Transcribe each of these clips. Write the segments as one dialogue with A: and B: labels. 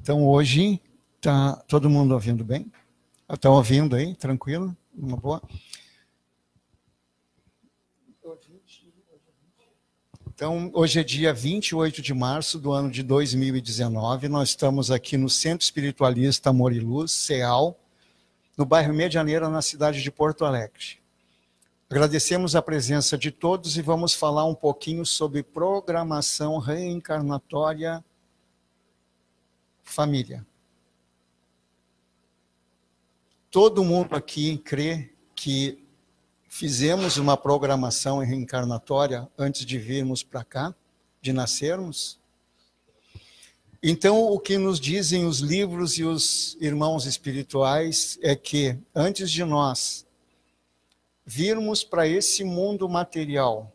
A: Então, hoje, está todo mundo ouvindo bem? Estão ouvindo aí? Tranquilo? Uma boa? Então, hoje é dia 28 de março do ano de 2019. Nós estamos aqui no Centro Espiritualista Amor e Luz, CEAL, no bairro Medianeira, na cidade de Porto Alegre. Agradecemos a presença de todos e vamos falar um pouquinho sobre programação reencarnatória família. Todo mundo aqui crê que fizemos uma programação reencarnatória antes de virmos para cá, de nascermos? Então, o que nos dizem os livros e os irmãos espirituais é que, antes de nós virmos para esse mundo material,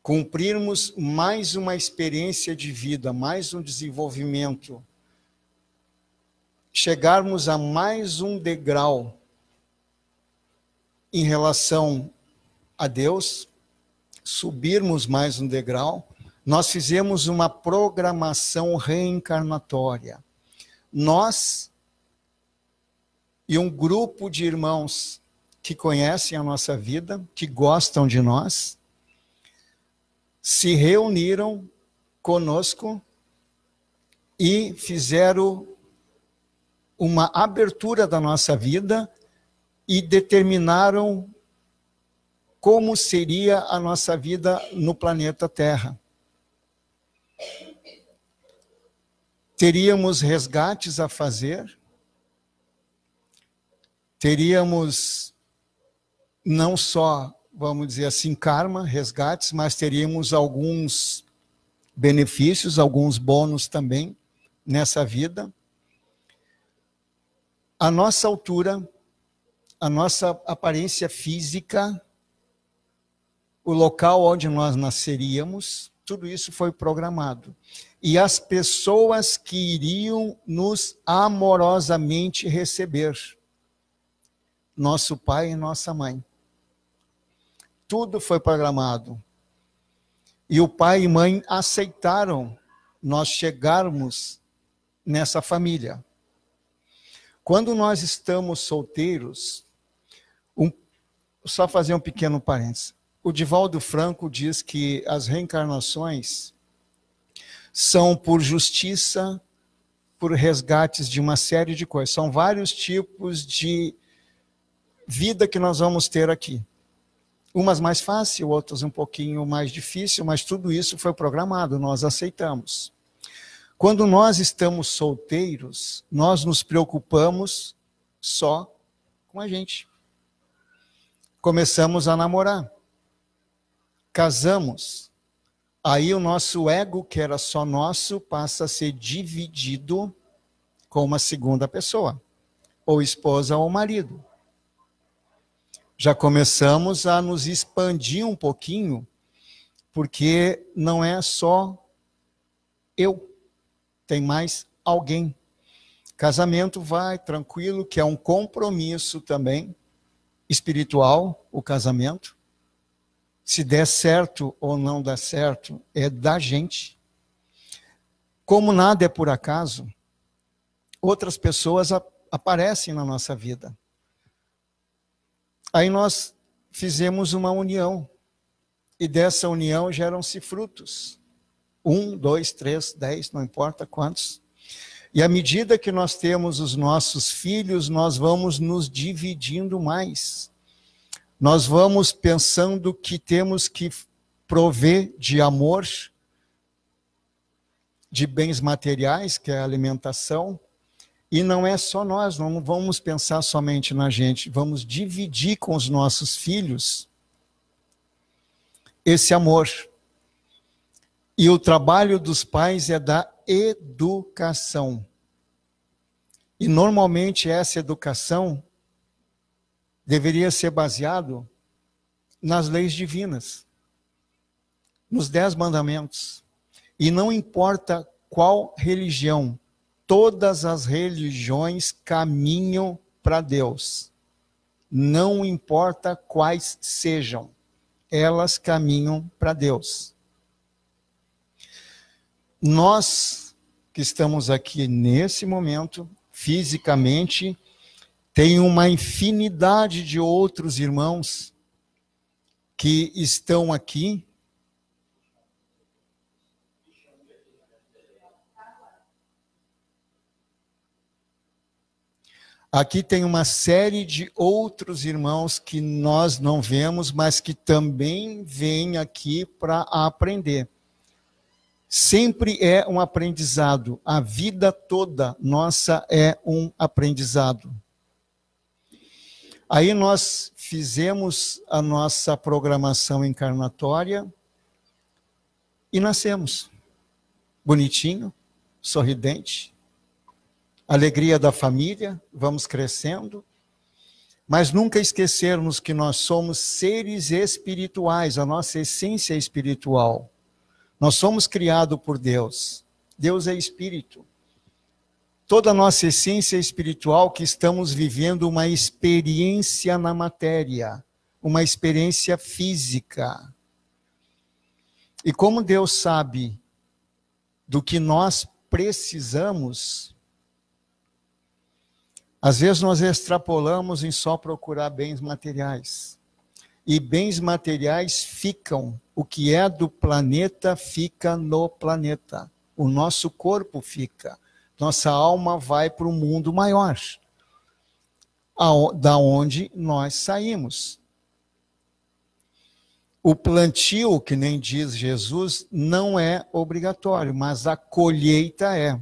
A: cumprirmos mais uma experiência de vida, mais um desenvolvimento, chegarmos a mais um degrau em relação a Deus, subirmos mais um degrau, nós fizemos uma programação reencarnatória. Nós e um grupo de irmãos que conhecem a nossa vida, que gostam de nós, se reuniram conosco e fizeram uma abertura da nossa vida e determinaram como seria a nossa vida no planeta Terra. Teríamos resgates a fazer, teríamos não só, vamos dizer assim, karma, resgates, mas teríamos alguns benefícios, alguns bônus também nessa vida. A nossa altura, a nossa aparência física, o local onde nós nasceríamos, tudo isso foi programado. E as pessoas que iriam nos amorosamente receber, nosso pai e nossa mãe. Tudo foi programado. E o pai e mãe aceitaram nós chegarmos nessa família. Quando nós estamos solteiros, só fazer um pequeno parênteses. O Divaldo Franco diz que as reencarnações são por justiça, por resgates de uma série de coisas. São vários tipos de vida que nós vamos ter aqui. Umas mais fácil, outras um pouquinho mais difícil, mas tudo isso foi programado, nós aceitamos. Quando nós estamos solteiros, nós nos preocupamos só com a gente. Começamos a namorar. Casamos. Aí o nosso ego, que era só nosso, passa a ser dividido com uma segunda pessoa, ou esposa ou marido. Já começamos a nos expandir um pouquinho, porque não é só eu, tem mais alguém. Casamento vai tranquilo, que é um compromisso também espiritual, o casamento. Se der certo ou não der certo, é da gente. Como nada é por acaso, outras pessoas aparecem na nossa vida. Aí nós fizemos uma união, e dessa união geram-se frutos. 1, 2, 3, 10, não importa quantos. E à medida que nós temos os nossos filhos, nós vamos nos dividindo mais. Nós vamos pensando que temos que prover de amor, de bens materiais, que é a alimentação, e não é só nós, não vamos pensar somente na gente, vamos dividir com os nossos filhos esse amor. E o trabalho dos pais é da educação. E normalmente essa educação deveria ser baseado nas leis divinas, nos 10 mandamentos. E não importa qual religião, todas as religiões caminham para Deus. Não importa quais sejam, elas caminham para Deus. Nós que estamos aqui nesse momento, fisicamente, tem uma infinidade de outros irmãos que estão aqui. Aqui tem uma série de outros irmãos que nós não vemos, mas que também vêm aqui para aprender. Sempre é um aprendizado. A vida toda nossa é um aprendizado. Aí nós fizemos a nossa programação encarnatória e nascemos. Bonitinho, sorridente, alegria da família, vamos crescendo, mas nunca esquecermos que nós somos seres espirituais, a nossa essência é espiritual. Nós somos criados por Deus. Deus é espírito. Toda a nossa essência espiritual que estamos vivendo uma experiência na matéria, uma experiência física. E como Deus sabe do que nós precisamos, às vezes nós extrapolamos em só procurar bens materiais. E bens materiais ficam, o que é do planeta fica no planeta. O nosso corpo fica. Nossa alma vai para o mundo maior, da onde nós saímos. O plantio, que nem diz Jesus, não é obrigatório, mas a colheita é.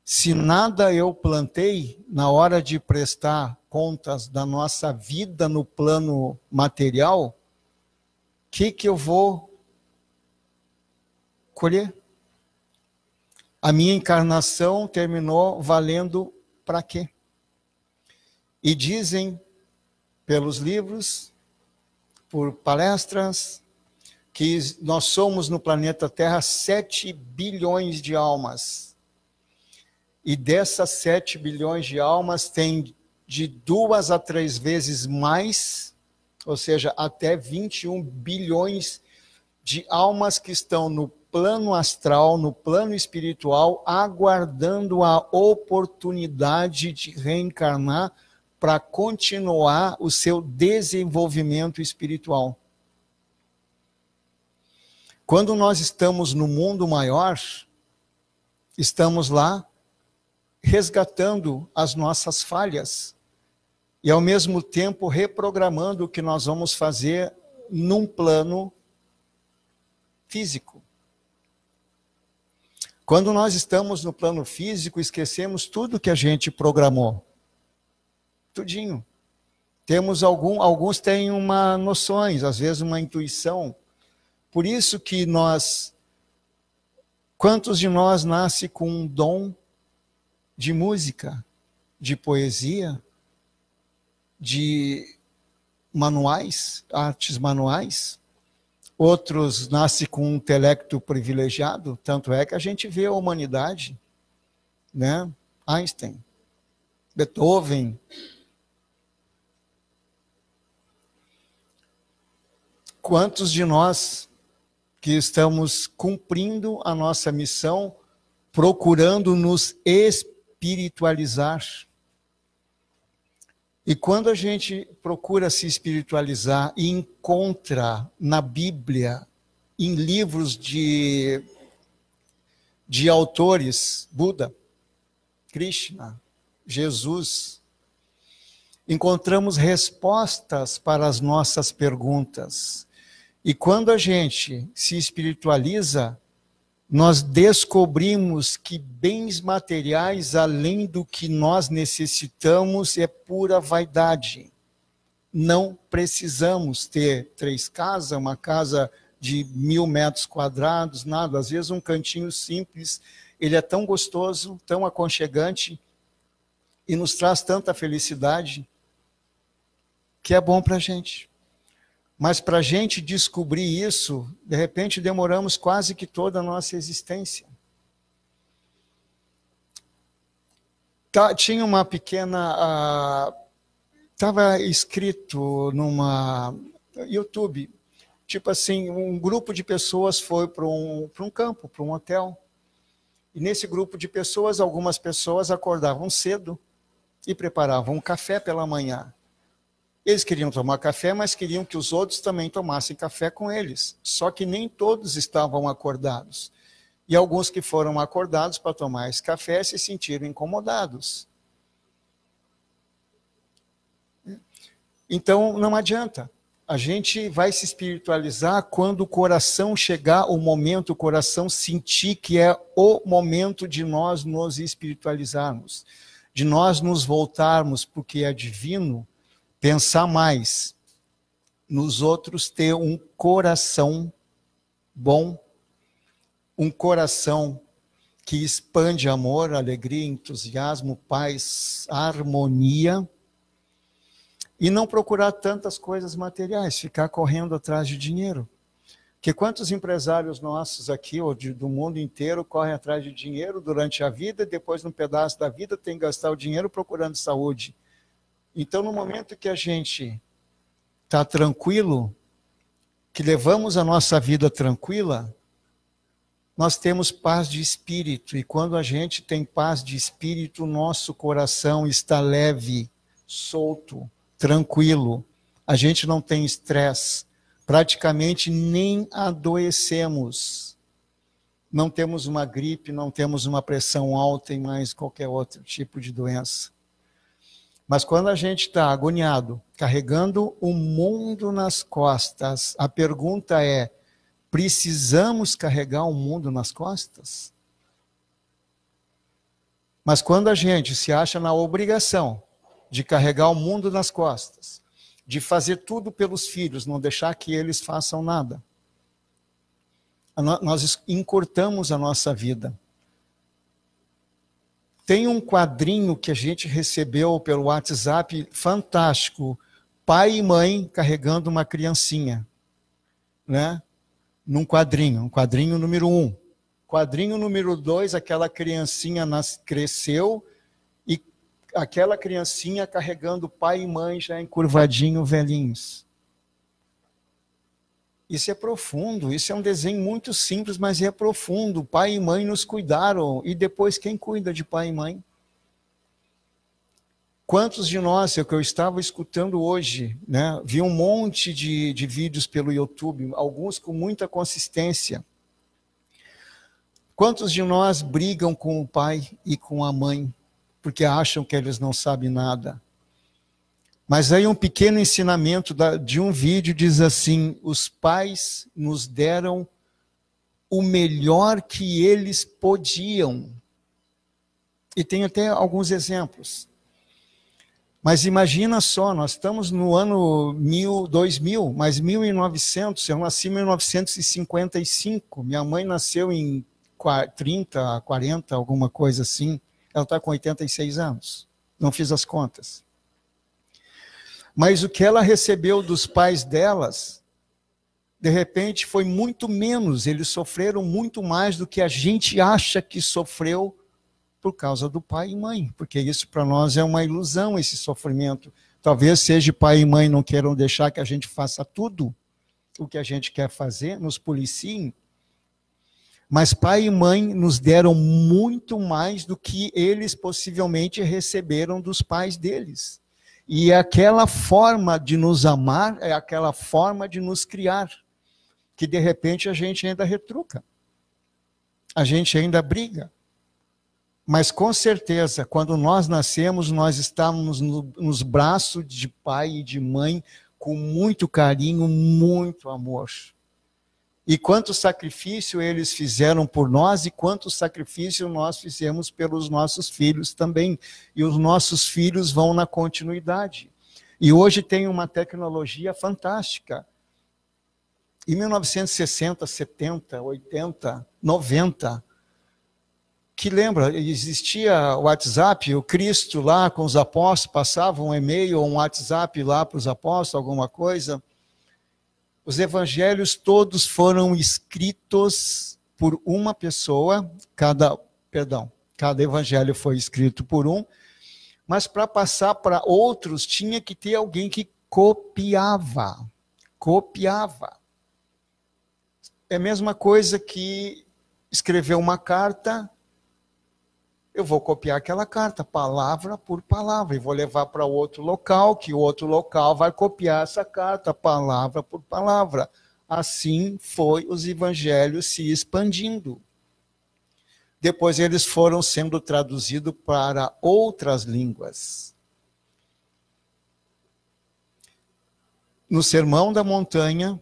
A: Se nada eu plantei, na hora de prestar contas da nossa vida no plano material, o que eu vou colher? A minha encarnação terminou valendo para quê? E dizem, pelos livros, por palestras, que nós somos no planeta Terra 7 bilhões de almas. E dessas 7 bilhões de almas, tem de 2 a 3 vezes mais, ou seja, até 21 bilhões de almas que estão no plano astral, no plano espiritual, aguardando a oportunidade de reencarnar para continuar o seu desenvolvimento espiritual. Quando nós estamos no mundo maior, estamos lá resgatando as nossas falhas e, ao mesmo tempo, reprogramando o que nós vamos fazer num plano físico. Quando nós estamos no plano físico, esquecemos tudo que a gente programou. Tudinho. Alguns têm uma noções, às vezes uma intuição. Por isso que quantos de nós nasce com um dom de música, de poesia, de manuais, artes manuais? Outros nascem com um intelecto privilegiado, tanto é que a gente vê a humanidade, né? Einstein, Beethoven. Quantos de nós que estamos cumprindo a nossa missão, procurando nos espiritualizar? E quando a gente procura se espiritualizar e encontra na Bíblia, em livros de autores, Buda, Krishna, Jesus, encontramos respostas para as nossas perguntas. E quando a gente se espiritualiza, nós descobrimos que bens materiais, além do que nós necessitamos, é pura vaidade. Não precisamos ter 3 casas, uma casa de 1.000 metros quadrados, nada. Às vezes um cantinho simples, ele é tão gostoso, tão aconchegante, e nos traz tanta felicidade, que é bom para a gente. Mas para a gente descobrir isso, de repente demoramos quase que toda a nossa existência. Tinha uma pequena... Estava escrito numa YouTube, tipo assim, um grupo de pessoas foi para um campo, para um hotel, E nesse grupo de pessoas, algumas pessoas acordavam cedo e preparavam um café pela manhã. Eles queriam tomar café, mas queriam que os outros também tomassem café com eles. Só que nem todos estavam acordados. E alguns que foram acordados para tomar esse café se sentiram incomodados. Então, não adianta. A gente vai se espiritualizar quando o coração chegar, o momento, o coração sentir que é o momento de nós nos espiritualizarmos, de nós nos voltarmos, porque é divino, pensar mais nos outros, ter um coração bom, um coração que expande amor, alegria, entusiasmo, paz, harmonia, e não procurar tantas coisas materiais, ficar correndo atrás de dinheiro. Porque quantos empresários nossos aqui, ou do mundo inteiro, correm atrás de dinheiro durante a vida, e depois, num pedaço da vida, tem que gastar o dinheiro procurando saúde. Então, no momento que a gente está tranquilo, que levamos a nossa vida tranquila, nós temos paz de espírito. E quando a gente tem paz de espírito, nosso coração está leve, solto, tranquilo. A gente não tem estresse. Praticamente nem adoecemos. Não temos uma gripe, não temos uma pressão alta e mais qualquer outro tipo de doença. Mas quando a gente está agoniado, carregando o mundo nas costas, a pergunta é: precisamos carregar o mundo nas costas? Mas quando a gente se acha na obrigação de carregar o mundo nas costas, de fazer tudo pelos filhos, não deixar que eles façam nada, nós encurtamos a nossa vida. Tem um quadrinho que a gente recebeu pelo WhatsApp, fantástico, pai e mãe carregando uma criancinha, né? Num quadrinho, quadrinho número 1. Quadrinho número 2, aquela criancinha cresceu, e aquela criancinha carregando pai e mãe já encurvadinho, velhinhos. Isso é profundo, isso é um desenho muito simples, mas é profundo. Pai e mãe nos cuidaram, e depois quem cuida de pai e mãe? Quantos de nós, é o que eu estava escutando hoje, né? Vi um monte de vídeos pelo YouTube, alguns com muita consistência. Quantos de nós brigam com o pai e com a mãe, porque acham que eles não sabem nada? Mas aí um pequeno ensinamento de um vídeo diz assim: os pais nos deram o melhor que eles podiam. E tem até alguns exemplos. Mas imagina só, nós estamos no ano 2000, mas 1900, eu nasci em 1955, minha mãe nasceu em 30, 40, alguma coisa assim, ela está com 86 anos, não fiz as contas. Mas o que ela recebeu dos pais delas, de repente foi muito menos, eles sofreram muito mais do que a gente acha que sofreu por causa do pai e mãe, porque isso para nós é uma ilusão, esse sofrimento. Talvez seja pai e mãe não queiram deixar que a gente faça tudo o que a gente quer fazer, nos policiem, mas pai e mãe nos deram muito mais do que eles possivelmente receberam dos pais deles. E é aquela forma de nos amar, é aquela forma de nos criar, que de repente a gente ainda retruca, a gente ainda briga. Mas com certeza, quando nós nascemos, nós estávamos nos braços de pai e de mãe, com muito carinho, muito amor. E quanto sacrifício eles fizeram por nós, e quanto sacrifício nós fizemos pelos nossos filhos também. E os nossos filhos vão na continuidade. E hoje tem uma tecnologia fantástica. Em 1960, 70, 80, 90... que lembra, existia o WhatsApp, o Cristo lá com os apóstolos, passava um e-mail ou um WhatsApp lá para os apóstolos, alguma coisa. Os evangelhos todos foram escritos por uma pessoa, cada evangelho foi escrito por um, mas para passar para outros tinha que ter alguém que copiava. É a mesma coisa que escrever uma carta eu vou copiar aquela carta, palavra por palavra, e vou levar para outro local, que o outro local vai copiar essa carta, palavra por palavra. Assim foi os evangelhos se expandindo. Depois eles foram sendo traduzidos para outras línguas. No Sermão da Montanha,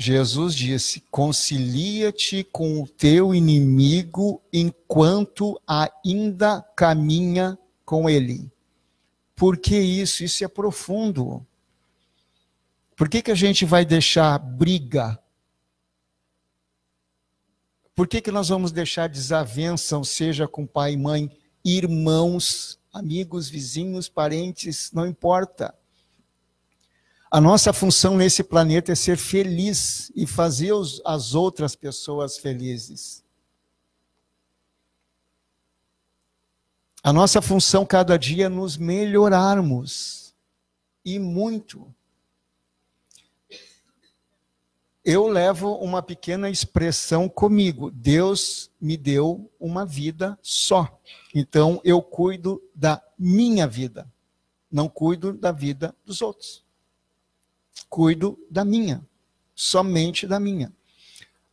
A: Jesus disse: concilia-te com o teu inimigo enquanto ainda caminha com ele. Por que isso? Isso é profundo. Por que a gente vai deixar briga? Por que nós vamos deixar desavença, seja com pai e mãe, irmãos, amigos, vizinhos, parentes, não importa. A nossa função nesse planeta é ser feliz e fazer as outras pessoas felizes. A nossa função cada dia é nos melhorarmos. E muito. Eu levo uma pequena expressão comigo. Deus me deu uma vida só. Então eu cuido da minha vida. Não cuido da vida dos outros. Cuido da minha, somente da minha.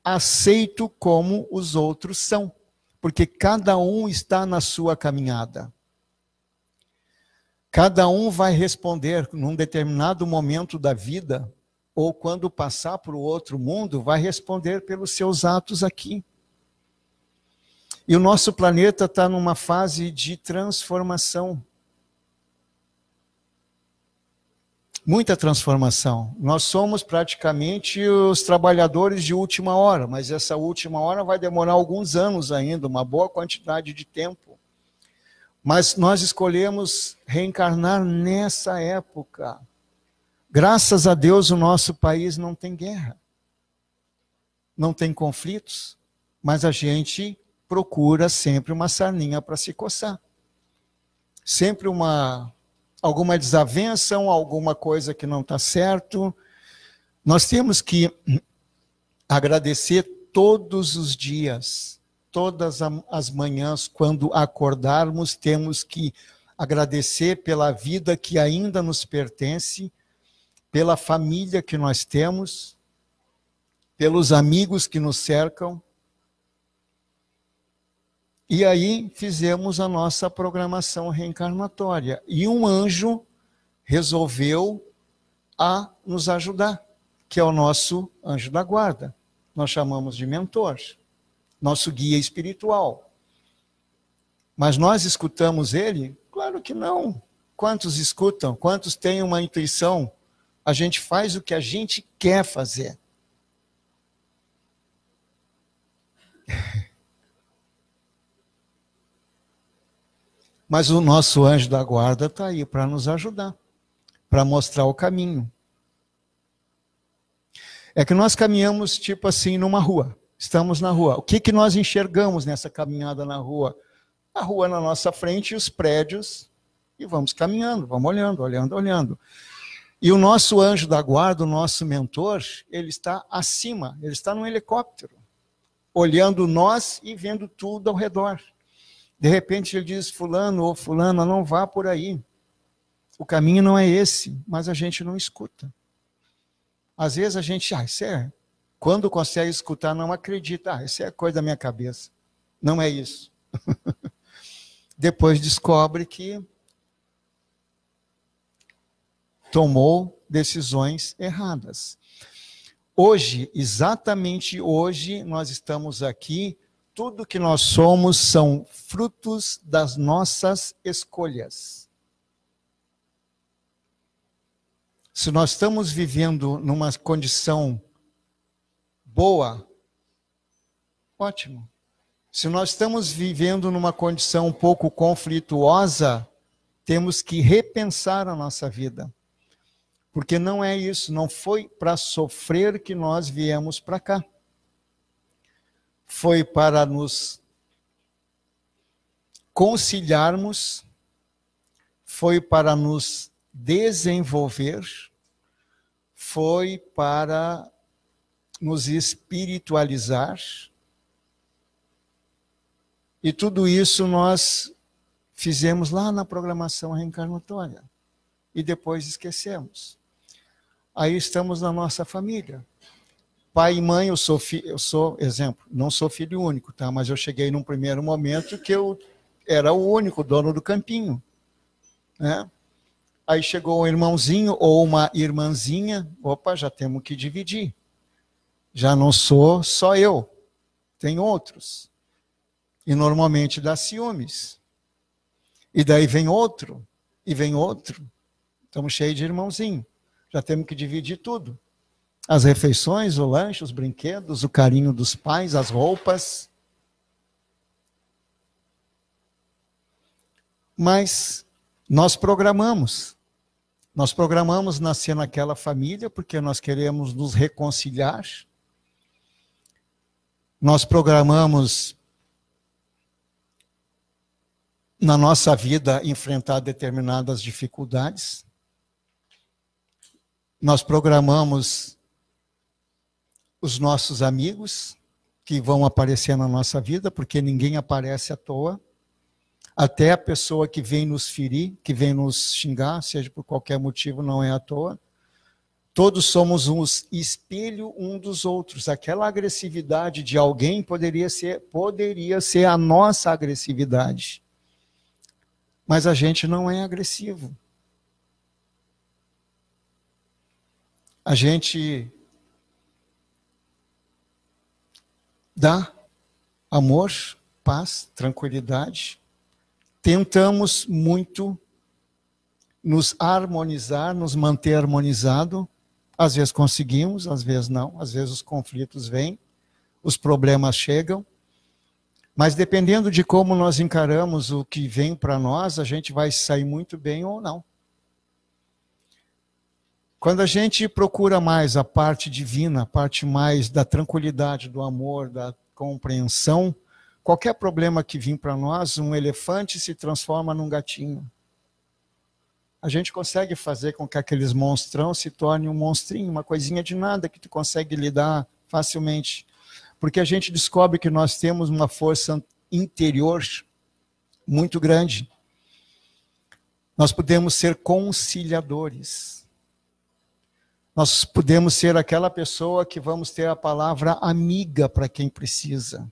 A: Aceito como os outros são, porque cada um está na sua caminhada. Cada um vai responder num determinado momento da vida, ou quando passar para o outro mundo, vai responder pelos seus atos aqui. E o nosso planeta está numa fase de transformação. Muita transformação. Nós somos praticamente os trabalhadores de última hora, mas essa última hora vai demorar alguns anos ainda, uma boa quantidade de tempo. Mas nós escolhemos reencarnar nessa época. Graças a Deus o nosso país não tem guerra, não tem conflitos, mas a gente procura sempre uma sarninha para se coçar. Sempre alguma desavença, alguma coisa que não está certo. Nós temos que agradecer todos os dias, todas as manhãs, quando acordarmos, temos que agradecer pela vida que ainda nos pertence, pela família que nós temos, pelos amigos que nos cercam. E aí fizemos a nossa programação reencarnatória. E um anjo resolveu nos ajudar, que é o nosso anjo da guarda. Nós chamamos de mentor, nosso guia espiritual. Mas nós escutamos ele? Claro que não. Quantos escutam? Quantos têm uma intuição? A gente faz o que a gente quer fazer. Mas o nosso anjo da guarda está aí para nos ajudar, para mostrar o caminho. É que nós caminhamos tipo assim numa rua, estamos na rua. O que nós enxergamos nessa caminhada na rua? A rua na nossa frente e os prédios, e vamos caminhando, vamos olhando, olhando, olhando. E o nosso anjo da guarda, o nosso mentor, ele está acima, ele está num helicóptero, olhando nós e vendo tudo ao redor. De repente ele diz, fulano ou fulana, não vá por aí. O caminho não é esse, mas a gente não escuta. Às vezes a gente, isso é, quando consegue escutar, não acredita. Isso é coisa da minha cabeça. Não é isso. Depois descobre que tomou decisões erradas. Hoje, exatamente hoje, nós estamos aqui. Tudo que nós somos são frutos das nossas escolhas. Se nós estamos vivendo numa condição boa, ótimo. Se nós estamos vivendo numa condição um pouco conflituosa, temos que repensar a nossa vida. Porque não é isso, não foi para sofrer que nós viemos para cá. Foi para nos conciliarmos, foi para nos desenvolver, foi para nos espiritualizar E tudo isso nós fizemos lá na programação reencarnatória. E depois esquecemos. Aí estamos na nossa família. Pai e mãe, eu sou, exemplo, não sou filho único, tá? Mas eu cheguei num primeiro momento que eu era o único dono do campinho, né? Aí chegou um irmãozinho ou uma irmãzinha, opa, já temos que dividir. Já não sou só eu, tem outros. E normalmente dá ciúmes. E daí vem outro, e vem outro. Estamos cheios de irmãozinho. Já temos que dividir tudo. As refeições, o lanche, os brinquedos, o carinho dos pais, as roupas. Mas nós programamos. Nós programamos nascer naquela família porque nós queremos nos reconciliar. Nós programamos na nossa vida enfrentar determinadas dificuldades. Nós programamos os nossos amigos que vão aparecer na nossa vida, porque ninguém aparece à toa. Até a pessoa que vem nos ferir, que vem nos xingar, seja por qualquer motivo, não é à toa. Todos somos um espelho um dos outros. Aquela agressividade de alguém poderia ser a nossa agressividade. Mas a gente não é agressivo. A gente dá amor, paz, tranquilidade. Tentamos muito nos harmonizar, nos manter harmonizado. Às vezes conseguimos, às vezes não. Às vezes os conflitos vêm, os problemas chegam. Mas dependendo de como nós encaramos o que vem para nós, a gente vai sair muito bem ou não. Quando a gente procura mais a parte divina, a parte mais da tranquilidade, do amor, da compreensão, qualquer problema que vir para nós, um elefante se transforma num gatinho. A gente consegue fazer com que aqueles monstrão se torne um monstrinho, uma coisinha de nada que tu consegue lidar facilmente. Porque a gente descobre que nós temos uma força interior muito grande. Nós podemos ser conciliadores. Nós podemos ser aquela pessoa que vamos ter a palavra amiga para quem precisa.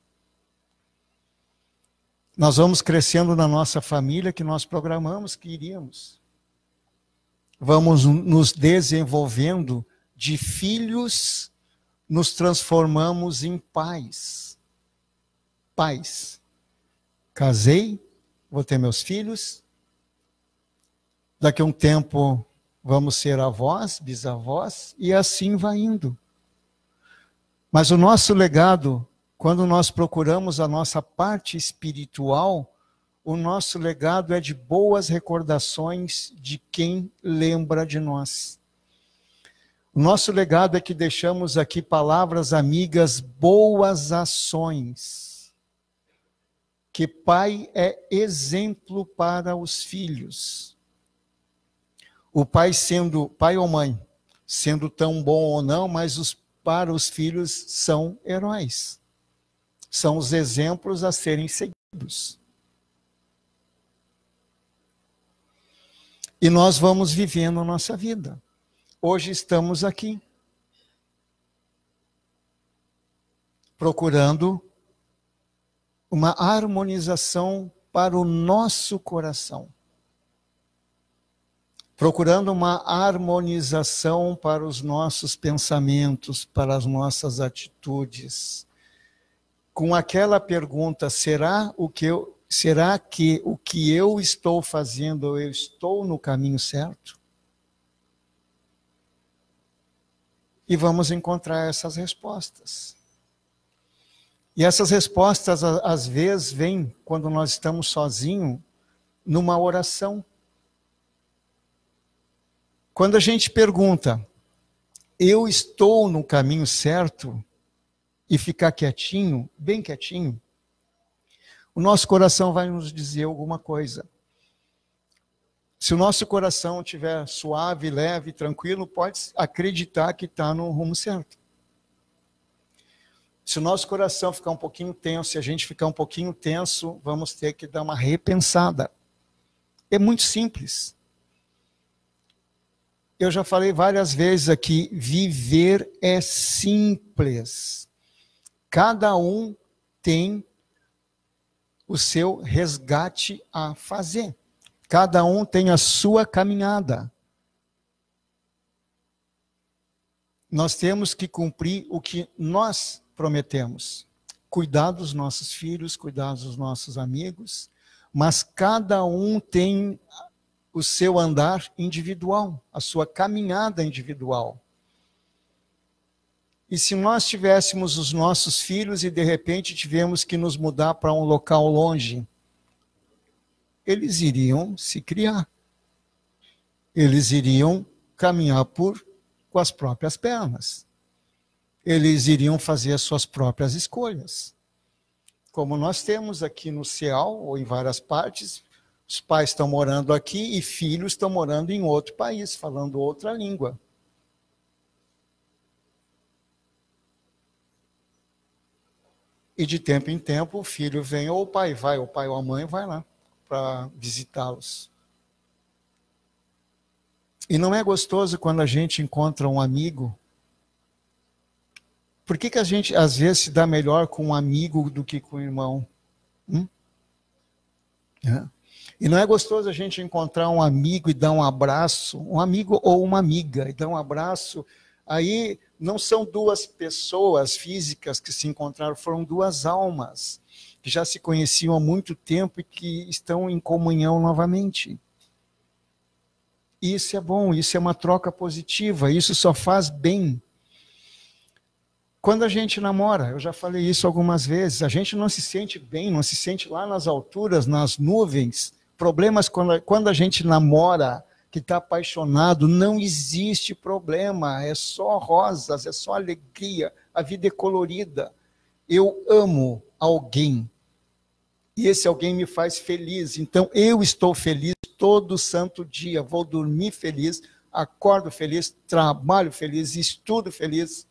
A: Nós vamos crescendo na nossa família que nós programamos que iríamos. Vamos nos desenvolvendo de filhos, nos transformamos em pais. Pais. Casei, vou ter meus filhos. Daqui a um tempo vamos ser avós, bisavós, e assim vai indo. Mas o nosso legado, quando nós procuramos a nossa parte espiritual, o nosso legado é de boas recordações de quem lembra de nós. O nosso legado é que deixamos aqui palavras amigas, boas ações. Que pai é exemplo para os filhos. O pai sendo, pai ou mãe, sendo tão bom ou não, mas para os filhos são heróis. São os exemplos a serem seguidos. E nós vamos vivendo a nossa vida. Hoje estamos aqui, procurando uma harmonização para o nosso coração. Procurando uma harmonização para os nossos pensamentos, para as nossas atitudes. Com aquela pergunta, será que o que eu estou fazendo, eu estou no caminho certo? E vamos encontrar essas respostas. E essas respostas, às vezes, vêm quando nós estamos sozinhos, numa oração. Quando a gente pergunta, eu estou no caminho certo, e ficar quietinho, bem quietinho, o nosso coração vai nos dizer alguma coisa. Se o nosso coração estiver suave, leve, tranquilo, pode acreditar que está no rumo certo. Se o nosso coração ficar um pouquinho tenso, se a gente ficar um pouquinho tenso, vamos ter que dar uma repensada. É muito simples. Eu já falei várias vezes aqui, viver é simples. Cada um tem o seu resgate a fazer. Cada um tem a sua caminhada. Nós temos que cumprir o que nós prometemos. Cuidar dos nossos filhos, cuidar dos nossos amigos, mas cada um tem o seu andar individual, a sua caminhada individual. E se nós tivéssemos os nossos filhos e de repente tivemos que nos mudar para um local longe, eles iriam se criar. Eles iriam caminhar com as próprias pernas. Eles iriam fazer as suas próprias escolhas. Como nós temos aqui no CEAL, ou em várias partes, os pais estão morando aqui e filhos estão morando em outro país, falando outra língua. E de tempo em tempo o filho vem, ou o pai vai, ou o pai ou a mãe vai lá para visitá-los. E não é gostoso quando a gente encontra um amigo. Por que a gente às vezes se dá melhor com um amigo do que com um irmão? É. E não é gostoso a gente encontrar um amigo e dar um abraço, um amigo ou uma amiga, e dar um abraço. Aí não são duas pessoas físicas que se encontraram, foram duas almas que já se conheciam há muito tempo e que estão em comunhão novamente. Isso é bom, isso é uma troca positiva, isso só faz bem. Quando a gente namora, eu já falei isso algumas vezes, a gente não se sente bem, não se sente lá nas alturas, nas nuvens. Problemas quando a gente namora, que está apaixonado, não existe problema, é só rosas, é só alegria, a vida é colorida. Eu amo alguém, e esse alguém me faz feliz, então eu estou feliz todo santo dia, vou dormir feliz, acordo feliz, trabalho feliz, estudo feliz,